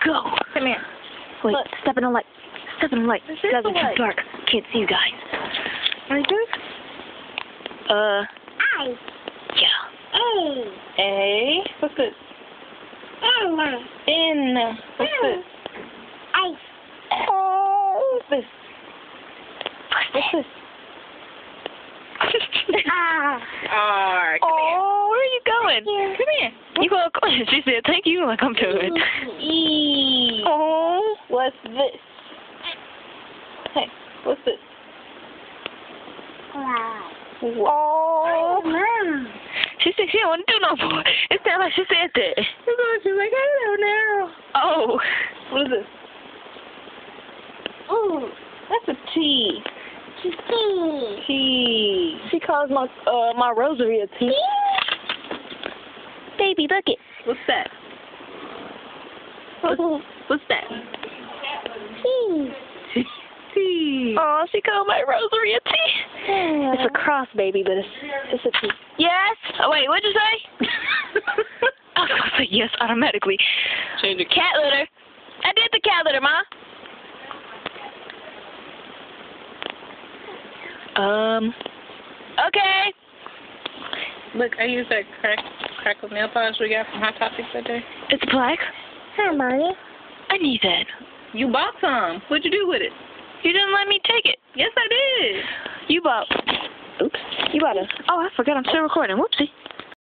go. Come here. Wait, Look. step in the light. Step in the light. This You guys the are too light. dark. Can't see you guys. Like this? I. Yeah. A. What's this? N. What's this? Oh. What's this? What's this? R. Oh, where are you going? Come here. You go. She said, "Thank you." Like I'm doing. E. Oh. What's this? Hey, what's this? Oh. She said she don't want to do no more. It sounds like she said that. She's like, I don't know. Oh. What is this? Ooh, that's a T. T. She calls my rosary a T. Baby bucket. What's that? What's that? T. Oh, she called my rosary a T. It's a cross, baby, but it's a T. Yes. Oh wait, what'd you say? I was gonna say yes automatically. Change it. Cat litter. I did the cat litter, Ma. Okay. Look, I used that crackle nail polish we got from Hot Topics that day. It's black. Hi, Mommy. I need that. You bought some. What'd you do with it? You didn't let me take it. Yes, I did. You bought. Oops. You bought a. Oh, I forgot. I'm still recording. Whoopsie.